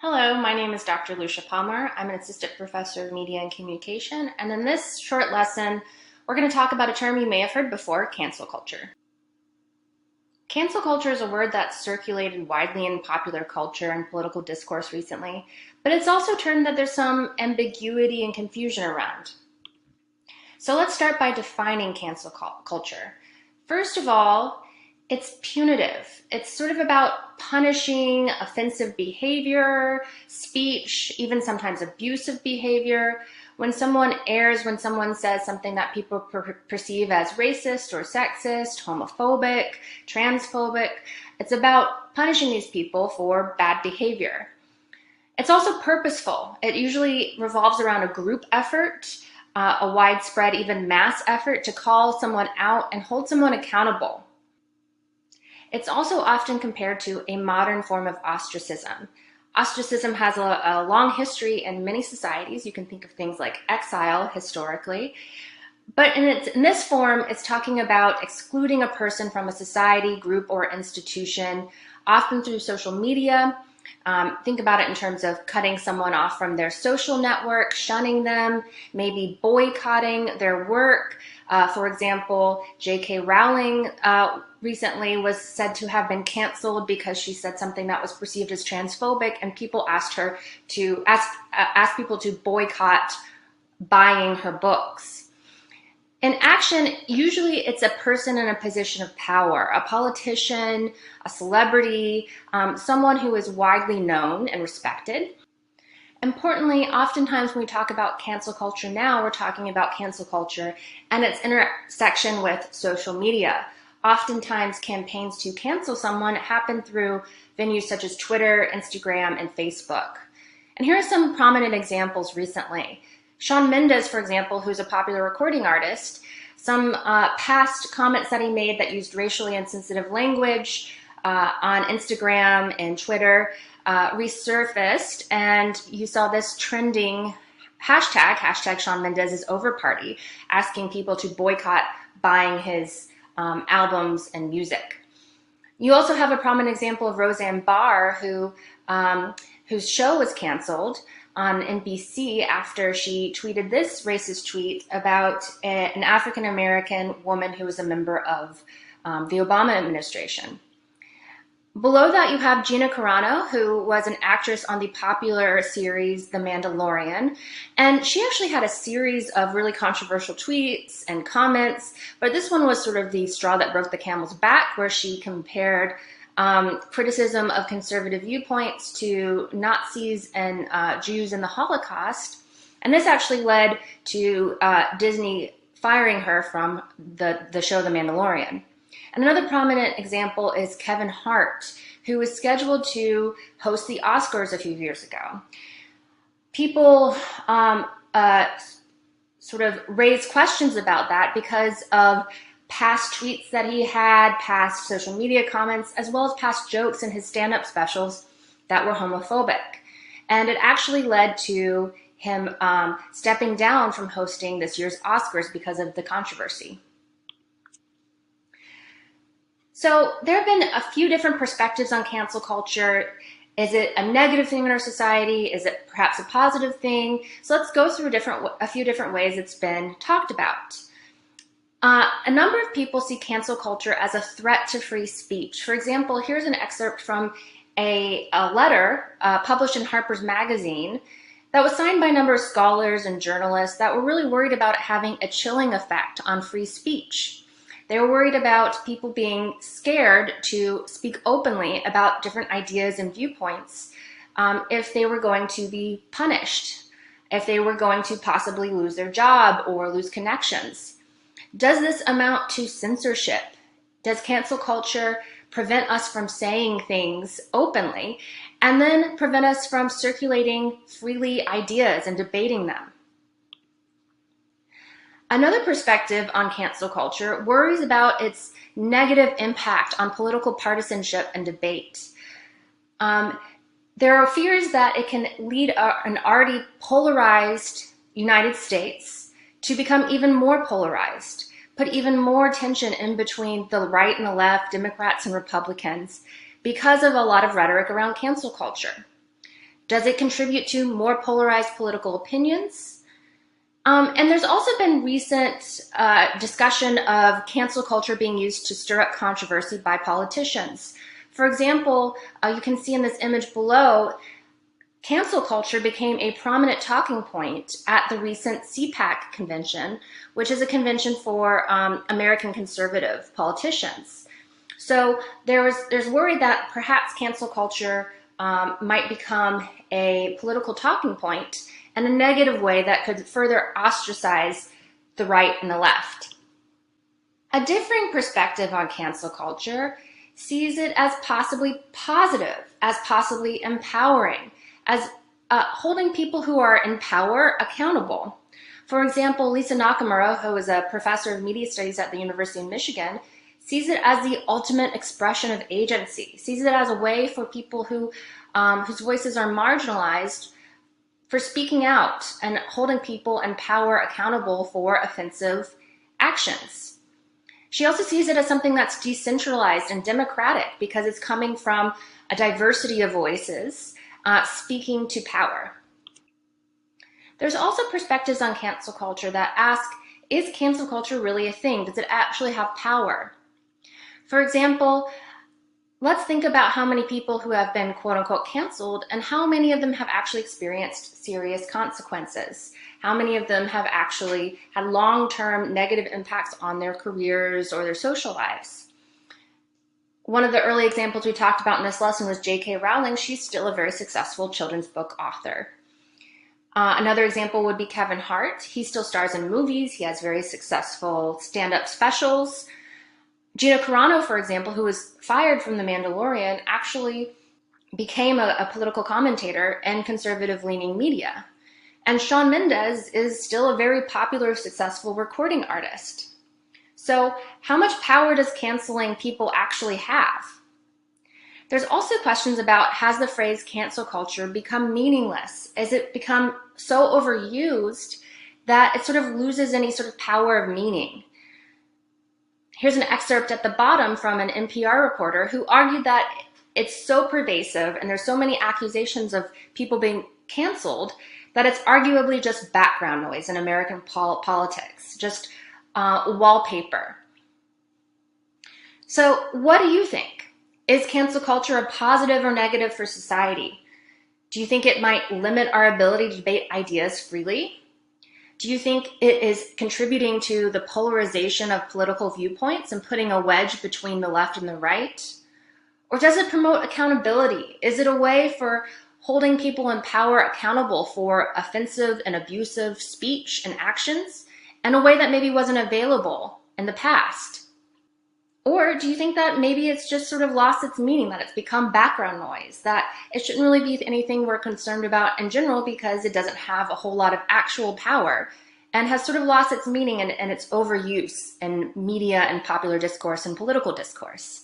Hello, my name is Dr. Lucia Palmer. I'm an assistant professor of media and communication, and in this short lesson, we're going to talk about a term you may have heard before, cancel culture. Cancel culture is a word that's circulated widely in popular culture and political discourse recently, but it's also a term that there's some ambiguity and confusion around. So let's start by defining cancel culture. First of all, it's punitive. It's sort of about punishing offensive behavior, speech, even sometimes abusive behavior. When someone says something that people perceive as racist or sexist, homophobic, transphobic, it's about punishing these people for bad behavior. It's also purposeful. It usually revolves around a group effort, a widespread, even mass effort to call someone out and hold someone accountable. It's also often compared to a modern form of ostracism. Ostracism has a long history in many societies. You can think of things like exile historically. But in this form, it's talking about excluding a person from a society, group, or institution, often through social media. Think about it in terms of cutting someone off from their social network, shunning them, maybe boycotting their work. For example, J.K. Rowling recently was said to have been canceled because she said something that was perceived as transphobic, and people asked her to ask people to boycott buying her books. In action, usually it's a person in a position of power, a politician, a celebrity, someone who is widely known and respected. Importantly, oftentimes when we talk about cancel culture now, we're talking about cancel culture and its intersection with social media. Oftentimes, campaigns to cancel someone happen through venues such as Twitter, Instagram, and Facebook. And here are some prominent examples recently. Shawn Mendes, for example, who's a popular recording artist, some past comments that he made that used racially insensitive language on Instagram and Twitter resurfaced, and you saw this trending hashtag Shawn Mendes is over party, asking people to boycott buying his albums and music. You also have a prominent example of Roseanne Barr, whose show was canceled on NBC after she tweeted this racist tweet about an African-American woman who was a member of the Obama administration. Below that, you have Gina Carano, who was an actress on the popular series The Mandalorian, and she actually had a series of really controversial tweets and comments, but this one was sort of the straw that broke the camel's back, where she compared criticism of conservative viewpoints to Nazis and Jews in the Holocaust. And this actually led to Disney firing her from the show The Mandalorian. And another prominent example is Kevin Hart, who was scheduled to host the Oscars a few years ago. People sort of raised questions about that because of past tweets that he had, past social media comments, as well as past jokes in his stand-up specials that were homophobic. And it actually led to him stepping down from hosting this year's Oscars because of the controversy. So there have been a few different perspectives on cancel culture. Is it a negative thing in our society? Is it perhaps a positive thing? So let's go through a few different ways it's been talked about. A number of people see cancel culture as a threat to free speech. For example, here's an excerpt from a letter published in Harper's Magazine that was signed by a number of scholars and journalists that were really worried about it having a chilling effect on free speech. They were worried about people being scared to speak openly about different ideas and viewpoints if they were going to be punished, if they were going to possibly lose their job or lose connections. Does this amount to censorship? Does cancel culture prevent us from saying things openly and then prevent us from circulating freely ideas and debating them? Another perspective on cancel culture worries about its negative impact on political partisanship and debate. There are fears that it can lead an already polarized United States to become even more polarized, put even more tension in between the right and the left, Democrats and Republicans, because of a lot of rhetoric around cancel culture. Does it contribute to more polarized political opinions? And there's also been recent discussion of cancel culture being used to stir up controversy by politicians. For example, you can see in this image below, cancel culture became a prominent talking point at the recent CPAC convention, which is a convention for American conservative politicians. So there's worry that perhaps cancel culture might become a political talking point in a negative way that could further ostracize the right and the left. A differing perspective on cancel culture sees it as possibly positive, as possibly empowering, as holding people who are in power accountable. For example, Lisa Nakamura, who is a professor of media studies at the University of Michigan, sees it as the ultimate expression of agency, sees it as a way for people who whose voices are marginalized for speaking out and holding people in power accountable for offensive actions. She also sees it as something that's decentralized and democratic because it's coming from a diversity of voices speaking to power. There's also perspectives on cancel culture that ask, is cancel culture really a thing? Does it actually have power? For example, let's think about how many people who have been quote unquote canceled and how many of them have actually experienced serious consequences. How many of them have actually had long-term negative impacts on their careers or their social lives? One of the early examples we talked about in this lesson was J.K. Rowling. She's still a very successful children's book author. Another example would be Kevin Hart. He still stars in movies. He has very successful stand-up specials. Gina Carano, for example, who was fired from The Mandalorian, actually became a political commentator in conservative-leaning media. And Shawn Mendes is still a very popular, successful recording artist. So how much power does canceling people actually have? There's also questions about, has the phrase cancel culture become meaningless? Has it become so overused that it sort of loses any sort of power of meaning? Here's an excerpt at the bottom from an NPR reporter who argued that it's so pervasive and there's so many accusations of people being canceled that it's arguably just background noise in American politics, just wallpaper. So what do you think? Is cancel culture a positive or negative for society? Do you think it might limit our ability to debate ideas freely? Do you think it is contributing to the polarization of political viewpoints and putting a wedge between the left and the right? Or does it promote accountability? Is it a way for holding people in power accountable for offensive and abusive speech and actions in a way that maybe wasn't available in the past? Or do you think that maybe it's just sort of lost its meaning, that it's become background noise, that it shouldn't really be anything we're concerned about in general because it doesn't have a whole lot of actual power and has sort of lost its meaning and its overuse in media and popular discourse and political discourse?